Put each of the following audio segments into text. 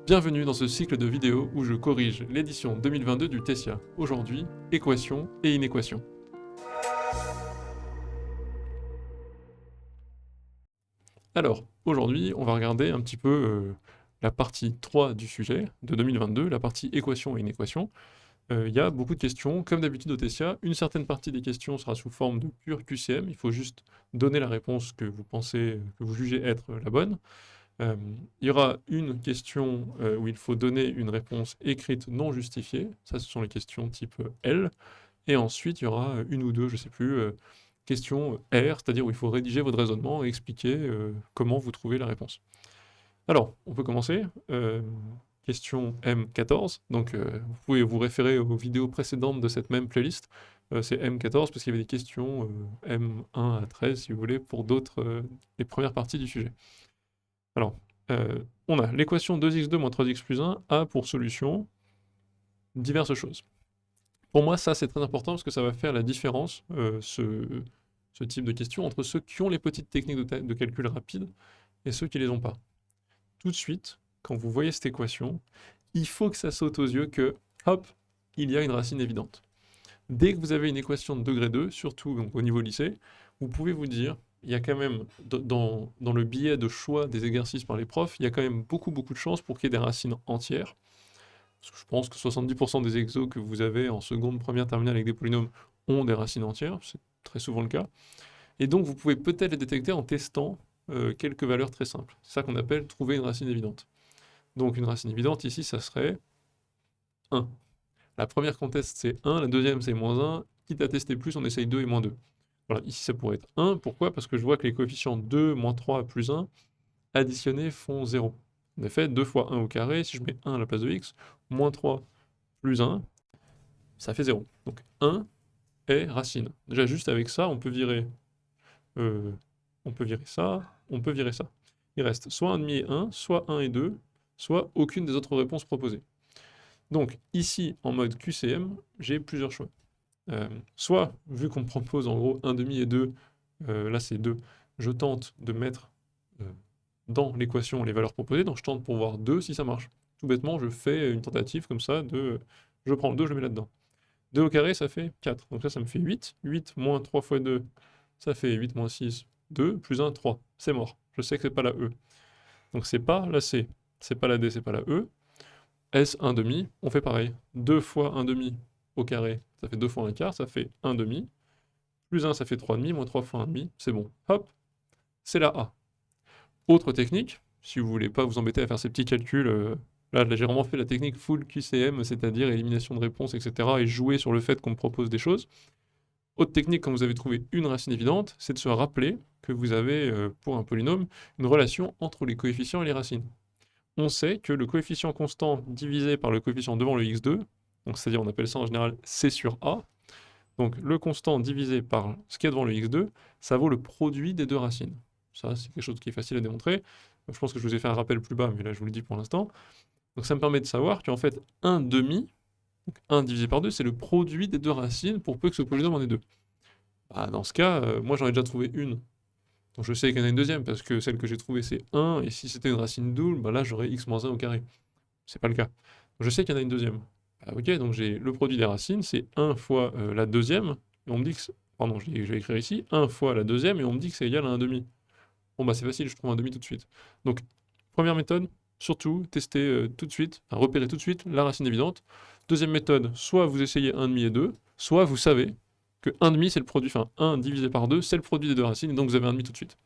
Bienvenue dans ce cycle de vidéos où je corrige l'édition 2022 du Tessia. Aujourd'hui, équations et inéquations. Alors, aujourd'hui, on va regarder un petit peu la partie 3 du sujet de 2022, la partie équations et inéquations. Il y a beaucoup de questions, comme d'habitude au Tessia. Une certaine partie des questions sera sous forme de pur QCM, il faut juste donner la réponse que vous pensez, que vous jugez être la bonne. Il y aura une question où il faut donner une réponse écrite non justifiée, ça ce sont les questions type L, et ensuite il y aura une ou deux, je ne sais plus, questions R, c'est-à-dire où il faut rédiger votre raisonnement et expliquer comment vous trouvez la réponse. Alors, on peut commencer. Question M14, donc vous pouvez vous référer aux vidéos précédentes de cette même playlist. C'est M14 parce qu'il y avait des questions M1 à 13 si vous voulez pour d'autres, les premières parties du sujet. Alors, on a l'équation 2x2 moins 3x plus 1 a pour solution diverses choses. Pour moi, ça c'est très important parce que ça va faire la différence, ce type de question, entre ceux qui ont les petites techniques de calcul rapide et ceux qui ne les ont pas. Tout de suite, quand vous voyez cette équation, il faut que ça saute aux yeux que, hop, il y a une racine évidente. Dès que vous avez une équation de degré 2, surtout donc, au niveau lycée, vous pouvez vous dire, il y a quand même, dans le biais de choix des exercices par les profs, il y a quand même beaucoup de chances pour qu'il y ait des racines entières. Parce que je pense que 70% des exos que vous avez en seconde, première, terminale avec des polynômes ont des racines entières, c'est très souvent le cas. Et donc vous pouvez peut-être les détecter en testant quelques valeurs très simples. C'est ça qu'on appelle trouver une racine évidente. Donc une racine évidente ici, ça serait 1. La première qu'on teste, c'est 1, la deuxième, c'est -1. Quitte à tester plus, on essaye 2 et -2. Voilà, ici, ça pourrait être 1. Pourquoi? Parce que je vois que les coefficients 2, -3, plus 1, additionnés font 0. En effet, 2 fois 1 au carré, si je mets 1 à la place de x, -3 plus 1, ça fait 0. Donc 1 est racine. Déjà, juste avec ça, on peut virer ça, on peut virer ça. Il reste soit 1,5 et 1, soit 1 et 2, soit aucune des autres réponses proposées. Donc ici, en mode QCM, j'ai plusieurs choix. Soit, vu qu'on me propose en gros 1,5 et 2, là c'est 2, je tente de mettre dans l'équation les valeurs proposées, donc je tente pour voir 2 si ça marche. Tout bêtement, je fais une tentative comme ça de... Je prends le 2, je le mets là-dedans. 2 au carré, ça fait 4, donc ça me fait 8. 8 moins 3 fois 2, ça fait 8 moins 6, 2, plus 1, 3. C'est mort. Je sais que c'est pas la E. Donc c'est pas la C, c'est pas la D, c'est pas la E. S 1,5, on fait pareil. 2 fois 1,5 au carré, ça fait 2 fois 1 quart, ça fait 1,5. Plus 1, ça fait 3,5, moins 3 fois 1,5, c'est bon. Hop, c'est la A. Autre technique, si vous voulez pas vous embêter à faire ces petits calculs, là j'ai vraiment fait la technique full QCM, c'est-à-dire élimination de réponses, etc. et jouer sur le fait qu'on me propose des choses. Autre technique, quand vous avez trouvé une racine évidente, c'est de se rappeler que vous avez, pour un polynôme, une relation entre les coefficients et les racines. On sait que le coefficient constant divisé par le coefficient devant le x2, donc c'est-à-dire on appelle ça en général C sur A, donc le constant divisé par ce qu'il y a devant le x2, ça vaut le produit des deux racines. Ça, c'est quelque chose qui est facile à démontrer. Je pense que je vous ai fait un rappel plus bas, mais là je vous le dis pour l'instant. Donc ça me permet de savoir qu'en fait 1,5, donc 1 divisé par 2, c'est le produit des deux racines pour peu que ce polynôme en ait deux. Bah, dans ce cas, moi j'en ai déjà trouvé une. Donc je sais qu'il y en a une deuxième, parce que celle que j'ai trouvée c'est 1, et si c'était une racine double, bah là j'aurais x moins 1 au carré. C'est pas le cas. Donc je sais qu'il y en a une deuxième. Bah, ok, donc j'ai le produit des racines, c'est 1 fois la deuxième, et on me dit que... Pardon, je vais écrire ici, 1 fois la deuxième, et on me dit que c'est égal à 1,5. Bon bah c'est facile, je trouve 1,5 tout de suite. Donc, première méthode, surtout, tester tout de suite, enfin, repérer tout de suite la racine évidente. Deuxième méthode, soit vous essayez 1,5 et 2, soit vous savez que 1,5 c'est le produit, enfin 1 divisé par 2, c'est le produit des deux racines, et donc vous avez 1,5 tout de suite.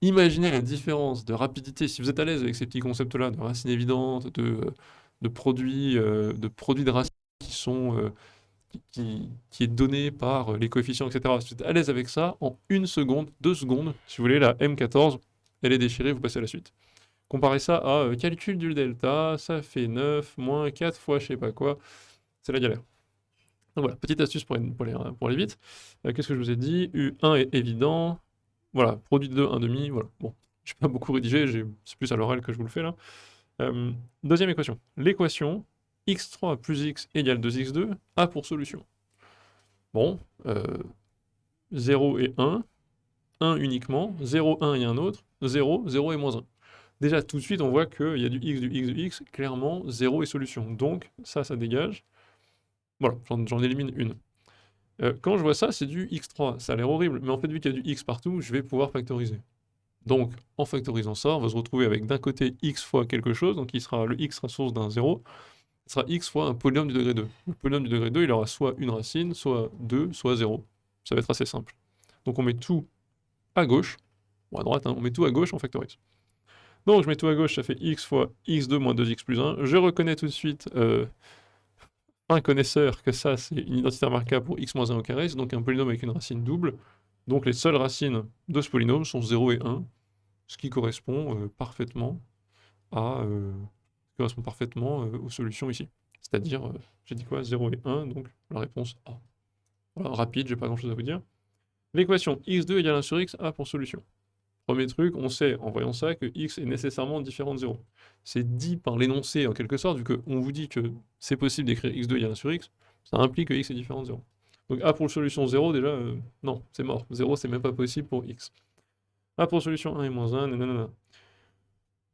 Imaginez la différence de rapidité, si vous êtes à l'aise avec ces petits concepts-là, de racines évidentes, de produits de racines qui sont... qui est donné par les coefficients, etc. Si vous êtes à l'aise avec ça, en 1 seconde, 2 secondes, si vous voulez, la M14, elle est déchirée, vous passez à la suite. Comparez ça à calcul du delta, ça fait 9, moins 4 fois je sais pas quoi, c'est la galère. Donc voilà, petite astuce pour aller vite. Qu'est-ce que je vous ai dit? U1 est évident, voilà, produit de 2, 1,5, voilà. Bon, je n'ai pas beaucoup rédigé, c'est plus à l'oral que je vous le fais là. Deuxième équation. L'équation x3 plus x égale 2x2 a pour solution. Bon, 0 et 1, 1 uniquement, 0, 1 et un autre, 0, 0 et moins 1. déjà tout de suite on voit qu'il y a du x, clairement 0 est solution. Donc ça dégage. Voilà, j'en élimine une. Quand je vois ça, c'est du x3, ça a l'air horrible, mais en fait vu qu'il y a du x partout, je vais pouvoir factoriser. Donc en factorisant ça, on va se retrouver avec d'un côté x fois quelque chose, donc le x sera source d'un 0, ce sera x fois un polynôme du degré 2. Le polynôme du degré 2, il aura soit une racine, soit 2, soit 0. Ça va être assez simple. Donc on met tout à gauche, ou à droite, hein, on met tout à gauche, on factorise. Donc je mets tout à gauche, ça fait x fois x2 moins 2x plus 1. Je reconnais tout de suite, un connaisseur, que ça c'est une identité remarquable pour x moins 1 au carré, c'est donc un polynôme avec une racine double. Donc les seules racines de ce polynôme sont 0 et 1, ce qui correspond parfaitement aux solutions ici. C'est-à-dire, j'ai dit quoi? 0 et 1, donc la réponse A. Voilà, rapide, j'ai pas grand chose à vous dire. L'équation x2 égale 1 sur x, A pour solution. Premier truc, on sait en voyant ça que x est nécessairement différent de 0. C'est dit par l'énoncé en quelque sorte, vu qu'on vous dit que c'est possible d'écrire x2 égale 1 sur x, ça implique que x est différent de 0. Donc A pour solution 0, déjà, non, c'est mort. 0, c'est même pas possible pour x. A pour solution 1 et moins 1, nanana.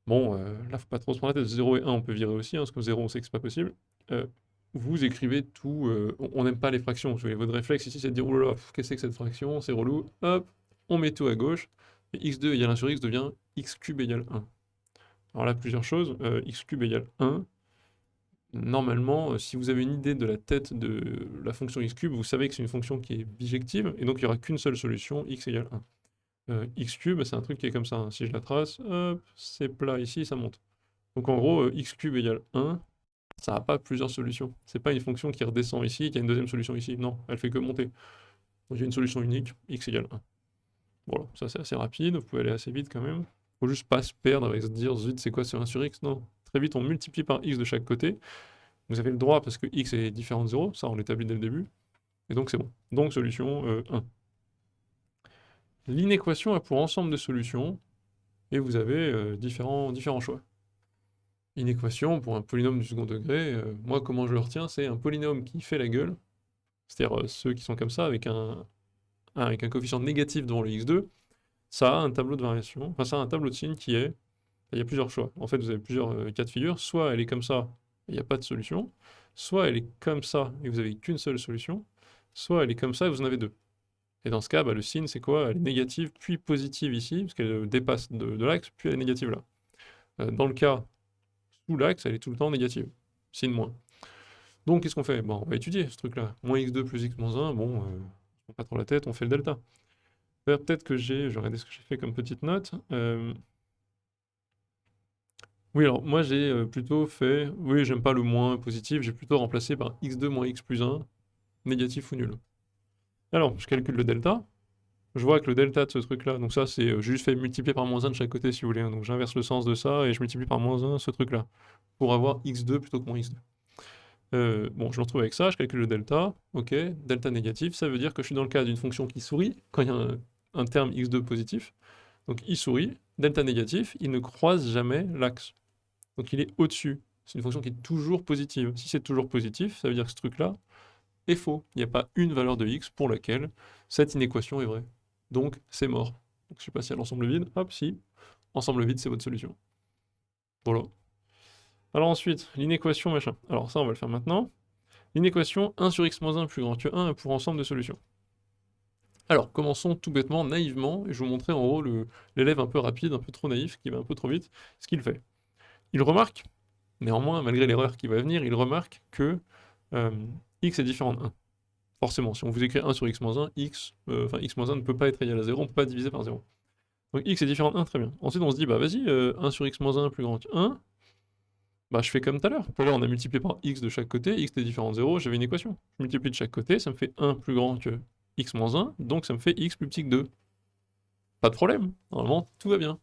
Bon, là, faut pas trop se prendre la tête. 0 et 1, on peut virer aussi, hein, parce que 0, on sait que c'est pas possible. Vous écrivez tout. On n'aime pas les fractions. Votre réflexe ici, c'est de dire oh là là, qu'est-ce que c'est que cette fraction? C'est relou. Hop, on met tout à gauche. Et x2 égale 1 sur x devient x cube égale 1. Alors là, plusieurs choses. X cube égale 1. Normalement, si vous avez une idée de la tête de la fonction x cube, vous savez que c'est une fonction qui est bijective, et donc il n'y aura qu'une seule solution, x égale 1. X cube, c'est un truc qui est comme ça, hein. Si je la trace, hop, c'est plat ici, ça monte. Donc en gros, x cube égale 1, ça n'a pas plusieurs solutions. C'est pas une fonction qui redescend ici, qui a une deuxième solution ici. Non, elle fait que monter. Donc il y a une solution unique, x égale 1. Voilà, ça c'est assez rapide, vous pouvez aller assez vite quand même. Faut juste pas se perdre avec se dire, zut, c'est quoi ce 1 sur x? Non, très vite on multiplie par x de chaque côté. Vous avez le droit parce que x est différent de 0, ça on l'établit dès le début. Et donc c'est bon. Donc solution 1. L'inéquation a pour ensemble de solutions, et vous avez différents choix. Une équation pour un polynôme du second degré, moi comment je le retiens, c'est un polynôme qui fait la gueule, c'est-à-dire ceux qui sont comme ça, avec un coefficient négatif devant le x2, ça a un tableau de variation, enfin ça a un tableau de signes qui est, il y a plusieurs choix. En fait, vous avez plusieurs cas de figure, soit elle est comme ça, et il n'y a pas de solution, soit elle est comme ça, et vous n'avez qu'une seule solution, soit elle est comme ça, et vous en avez deux. Et dans ce cas, le signe, c'est quoi? Elle est négative, puis positive ici, parce qu'elle dépasse de l'axe, puis elle est négative là. Dans le cas sous l'axe, elle est tout le temps négative. Signe moins. Donc, qu'est-ce qu'on fait? Bon, on va étudier ce truc-là. Moins x2 plus x moins 1, bon, on ne prend pas trop la tête, on fait le delta. Peut-être que je vais regarder ce que j'ai fait comme petite note. Oui, alors, moi, j'ai plutôt fait... Oui, j'aime pas le moins positif, j'ai plutôt remplacé par x2 moins x plus 1, négatif ou nul. Alors, je calcule le delta. Je vois que le delta de ce truc-là, donc ça c'est j'ai juste fait multiplier par moins 1 de chaque côté si vous voulez, hein. Donc j'inverse le sens de ça et je multiplie par moins 1 ce truc-là, pour avoir x2 plutôt que moins x2. Bon, je le retrouve avec ça, je calcule le delta, ok, delta négatif, ça veut dire que je suis dans le cas d'une fonction qui sourit, quand il y a un terme x2 positif, donc il sourit, delta négatif, il ne croise jamais l'axe. Donc il est au-dessus, c'est une fonction qui est toujours positive. Si c'est toujours positif, ça veut dire que ce truc-là est faux. Il n'y a pas une valeur de x pour laquelle cette inéquation est vraie. Donc c'est mort. Donc, je sais pas si à l'ensemble vide, hop, si. Ensemble vide, c'est votre solution. Voilà. Alors ensuite, l'inéquation machin. Alors ça, on va le faire maintenant. L'inéquation 1 sur x moins 1 plus grand que 1 pour ensemble de solutions. Alors, commençons tout bêtement, naïvement, et je vais vous montrer en gros l'élève un peu rapide, un peu trop naïf, qui va un peu trop vite, ce qu'il fait. Il remarque, néanmoins, malgré l'erreur qui va venir, il remarque que x est différent de 1. Forcément, si on vous écrit 1 sur x moins 1, x moins 1 ne peut pas être égal à 0, on ne peut pas diviser par 0. Donc x est différent de 1, très bien. Ensuite, on se dit, bah vas-y, 1 sur x moins 1 plus grand que 1, bah je fais comme tout à l'heure. Tout à l'heure, on a multiplié par x de chaque côté, x est différent de 0, j'avais une équation. Je multiplie de chaque côté, ça me fait 1 plus grand que x moins 1, donc ça me fait x plus petit que 2. Pas de problème, normalement, tout va bien.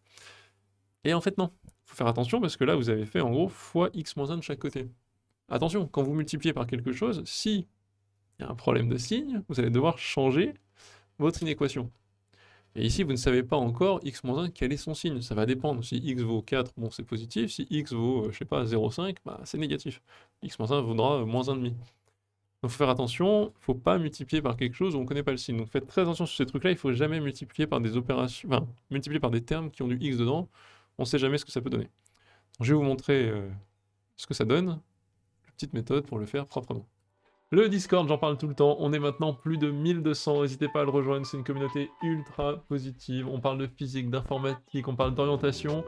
Et en fait, non. Faut faire attention parce que là, vous avez fait en gros fois x moins 1 de chaque côté. Attention, quand vous multipliez par quelque chose, si il y a un problème de signe, vous allez devoir changer votre inéquation. Et ici, vous ne savez pas encore x moins 1 quel est son signe. Ça va dépendre. Si x vaut 4, bon, c'est positif. Si x vaut, je sais pas, 0,5, bah, c'est négatif. X moins 1 vaudra moins 1,5. Donc, il faut faire attention. Il ne faut pas multiplier par quelque chose où on ne connaît pas le signe. Donc, faites très attention sur ces trucs-là. Il ne faut jamais multiplier par des opérations, enfin, multiplier par des termes qui ont du x dedans, on ne sait jamais ce que ça peut donner. Je vais vous montrer ce que ça donne, une petite méthode pour le faire proprement. Le Discord, j'en parle tout le temps, on est maintenant plus de 1200, n'hésitez pas à le rejoindre, c'est une communauté ultra positive, on parle de physique, d'informatique, on parle d'orientation,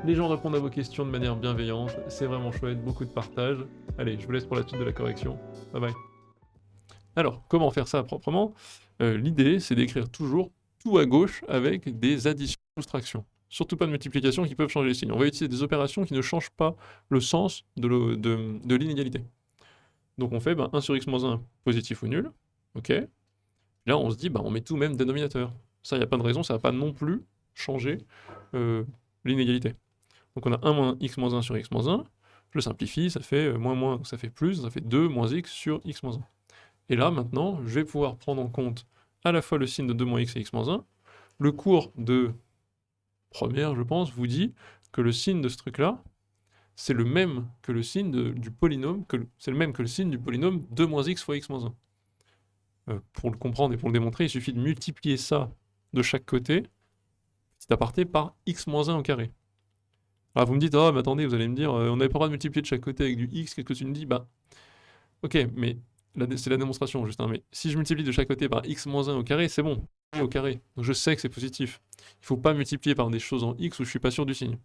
les gens répondent à vos questions de manière bienveillante, c'est vraiment chouette, beaucoup de partage. Allez, je vous laisse pour la suite de la correction, bye bye. Alors, comment faire ça proprement? L'idée, c'est d'écrire toujours tout à gauche avec des additions et soustractions. Surtout pas de multiplication qui peuvent changer les signes. On va utiliser des opérations qui ne changent pas le sens de l'inégalité. Donc on fait 1 sur x moins 1, positif ou nul, ok. Là on se dit, on met tout même dénominateur. Ça, il n'y a pas de raison, ça ne va pas non plus changer l'inégalité. Donc on a 1 moins x moins 1 sur x moins 1, je simplifie, ça fait moins moins, donc ça fait plus, ça fait 2 moins x sur x moins 1. Et là maintenant, je vais pouvoir prendre en compte à la fois le signe de 2 moins x et x moins 1. Le cours de première, je pense, vous dit que le signe de ce truc-là, c'est le même que le signe du polynôme, c'est le même que le signe du polynôme 2 moins x fois x moins 1. Pour le comprendre et pour le démontrer, il suffit de multiplier ça de chaque côté, petit aparté, par x moins 1 au carré. Alors vous me dites, mais attendez, vous allez me dire, on n'avait pas le droit de multiplier de chaque côté avec du x, qu'est-ce que tu me dis? Ok, mais c'est la démonstration juste, mais si je multiplie de chaque côté par x moins 1 au carré, c'est bon, au carré, donc je sais que c'est positif. Il ne faut pas multiplier par des choses en x où je ne suis pas sûr du signe.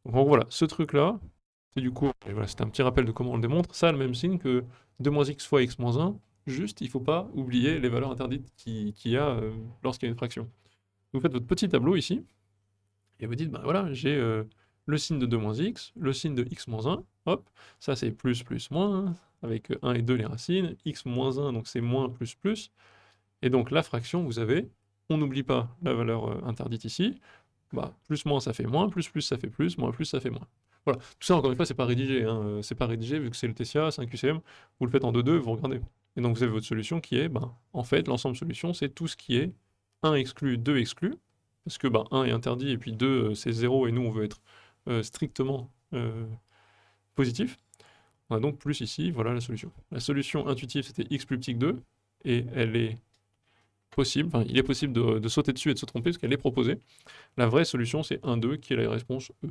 Donc voilà, ce truc-là, c'est du coup, voilà, c'était un petit rappel de comment on le démontre, ça a le même signe que 2 moins x fois x moins 1, juste il ne faut pas oublier les valeurs interdites qu'il y a lorsqu'il y a une fraction. Vous faites votre petit tableau ici, et vous dites, voilà, j'ai le signe de 2 moins x, le signe de x moins 1, hop, ça c'est plus, plus, moins, avec 1 et 2 les racines, x moins 1, donc c'est moins, plus, plus, et donc la fraction, vous avez, on n'oublie pas la valeur interdite ici, plus, moins, ça fait moins, plus, ça fait plus, moins, ça fait moins. Voilà, tout ça, encore une fois, c'est pas rédigé, c'est pas rédigé, vu que c'est le TCA, c'est un QCM, vous le faites en 2-2, vous regardez. Et donc vous avez votre solution qui est, en fait, l'ensemble solution, c'est tout ce qui est 1 exclu, 2 exclu, parce que 1 est interdit, et puis 2, c'est 0, et nous, on veut être strictement positif. On a donc plus ici, voilà la solution. La solution intuitive, c'était x plus petit que 2, et elle est possible, il est possible de sauter dessus et de se tromper, parce qu'elle est proposée. La vraie solution, c'est 1, 2, qui est la réponse E.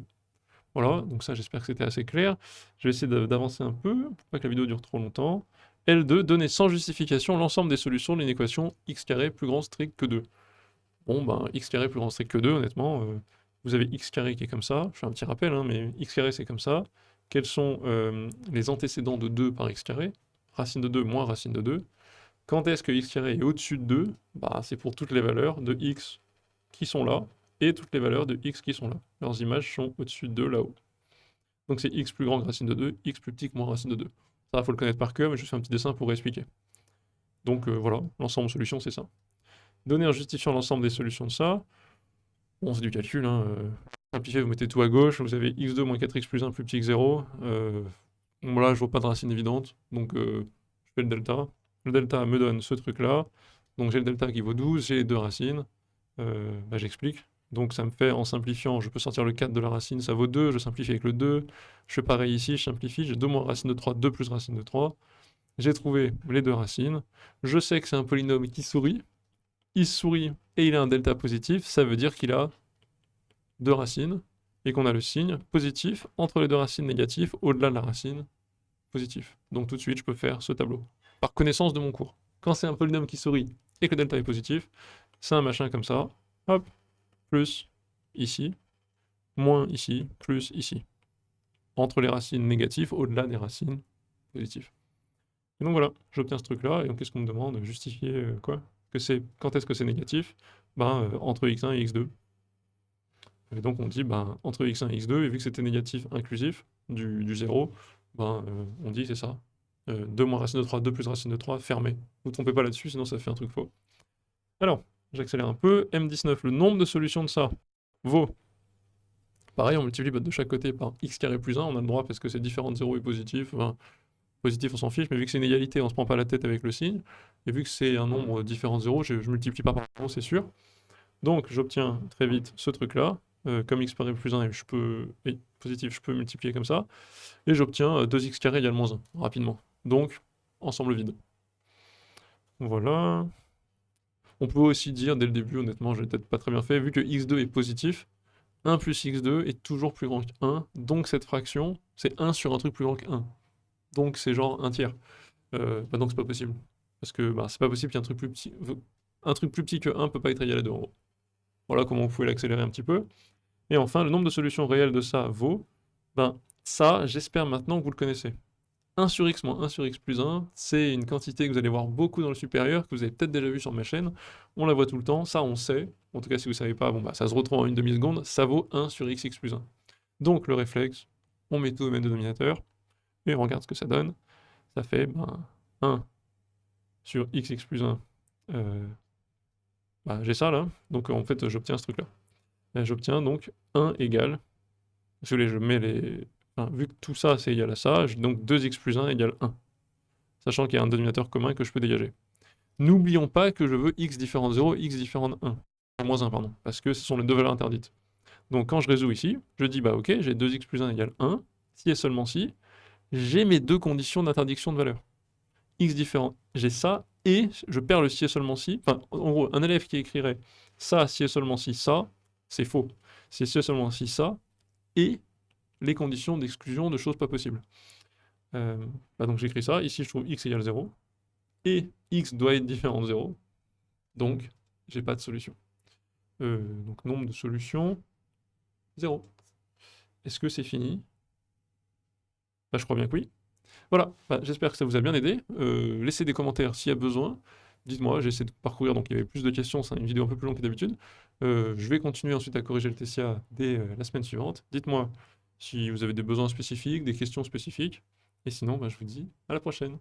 Voilà, donc ça, j'espère que c'était assez clair. Je vais essayer d'avancer un peu, pour pas que la vidéo dure trop longtemps. L2, donner sans justification l'ensemble des solutions de une équation x carré plus grand strict que 2. Bon, x carré plus grand strict que 2, honnêtement, vous avez x carré qui est comme ça, je fais un petit rappel, mais x carré c'est comme ça. Quels sont les antécédents de 2 par x carré? Racine de 2 moins racine de 2. Quand est-ce que x carré est au-dessus de 2? C'est pour toutes les valeurs de x qui sont là, et toutes les valeurs de x qui sont là. Leurs images sont au-dessus de 2 là-haut. Donc c'est x plus grand que racine de 2, x plus petit que moins racine de 2. Ça, il faut le connaître par cœur, mais je fais un petit dessin pour expliquer. Donc voilà, l'ensemble solution, c'est ça. Donner en justifiant l'ensemble des solutions de ça, bon, c'est du calcul, simplifié, vous mettez tout à gauche, vous avez x2 moins 4x plus 1 plus petit que 0. Voilà, je vois pas de racine évidente, donc je fais le delta. Le delta me donne ce truc-là, donc j'ai le delta qui vaut 12, j'ai les deux racines, j'explique. Donc ça me fait, en simplifiant, je peux sortir le 4 de la racine, ça vaut 2, je simplifie avec le 2, je fais pareil ici, je simplifie, j'ai 2 moins racine de 3, 2 plus racine de 3, j'ai trouvé les deux racines, je sais que c'est un polynôme qui sourit, il sourit et il a un delta positif, ça veut dire qu'il a deux racines, et qu'on a le signe positif entre les deux racines négatives, au-delà de la racine positive. Donc tout de suite, je peux faire ce tableau, par connaissance de mon cours. Quand c'est un polynôme qui sourit et que le delta est positif, c'est un machin comme ça, hop, plus ici, moins ici, plus ici. Entre les racines négatives, au-delà des racines positives. Et donc voilà, j'obtiens ce truc-là, et donc qu'est-ce qu'on me demande? Justifier quoi? Quand est-ce que c'est négatif? Entre x1 et x2. Et donc on dit, entre x1 et x2, et vu que c'était négatif inclusif, du 0, on dit c'est ça. 2 moins racine de 3, 2 plus racine de 3, fermé. Vous ne trompez pas là-dessus, sinon ça fait un truc faux. Alors, j'accélère un peu. M19, le nombre de solutions de ça vaut... Pareil, on multiplie de chaque côté par x carré plus 1, on a le droit parce que c'est différent de 0 et positif. Positif, on s'en fiche, mais vu que c'est une égalité, on se prend pas la tête avec le signe. Et vu que c'est un nombre différent de 0, je multiplie pas par 0, c'est sûr. Donc, j'obtiens très vite ce truc-là. Comme x carré plus 1, positif, je peux multiplier comme ça. Et j'obtiens 2x carré égale moins 1, rapidement. Donc, ensemble vide. Voilà. On peut aussi dire dès le début, honnêtement, je l'ai peut-être pas très bien fait, vu que x2 est positif, 1 plus x2 est toujours plus grand que 1, donc cette fraction, c'est 1 sur un truc plus grand que 1. Donc c'est genre un tiers. Bah donc c'est pas possible. Parce que bah, c'est pas possible qu'un truc plus petit... Un truc plus petit que 1 peut pas être égal à 2 en gros. Voilà comment vous pouvez l'accélérer un petit peu. Et enfin, le nombre de solutions réelles de ça vaut... Ben ça, j'espère maintenant que vous le connaissez. 1 sur x moins 1 sur x plus 1, c'est une quantité que vous allez voir beaucoup dans le supérieur, que vous avez peut-être déjà vu sur ma chaîne. On la voit tout le temps, ça on sait. En tout cas, si vous ne savez pas, bon bah ça se retrouve en une demi-seconde, ça vaut 1 sur x plus 1. Donc le réflexe, on met tout au même dénominateur, et on regarde ce que ça donne. Ça fait 1 sur x plus 1. J'ai ça là, donc en fait j'obtiens ce truc-là. J'obtiens donc 1 égale, je mets les... Enfin, vu que tout ça c'est égal à ça, donc 2x plus 1 égale 1. Sachant qu'il y a un dénominateur commun que je peux dégager. N'oublions pas que je veux x différent de 0, x différent de 1. Moins 1, pardon, parce que ce sont les deux valeurs interdites. Donc quand je résous ici, je dis bah ok, j'ai 2x plus 1 égale 1, si et seulement si, j'ai mes deux conditions d'interdiction de valeur. X différent, j'ai ça, et je perds le si et seulement si. Enfin, en gros, un élève qui écrirait ça, si et seulement si, ça, c'est faux. C'est si et seulement si, ça, et les conditions d'exclusion de choses pas possibles. Donc j'écris ça, ici je trouve x égale 0, et x doit être différent de 0, donc j'ai pas de solution. Donc nombre de solutions, 0. Est-ce que c'est fini? Je crois bien que oui. Voilà, j'espère que ça vous a bien aidé. Laissez des commentaires s'il y a besoin. Dites-moi, j'essaie de parcourir, donc il y avait plus de questions, c'est une vidéo un peu plus longue que d'habitude. Je vais continuer ensuite à corriger le TCA dès la semaine suivante. Dites-moi si vous avez des besoins spécifiques, des questions spécifiques. Et sinon, je vous dis à la prochaine.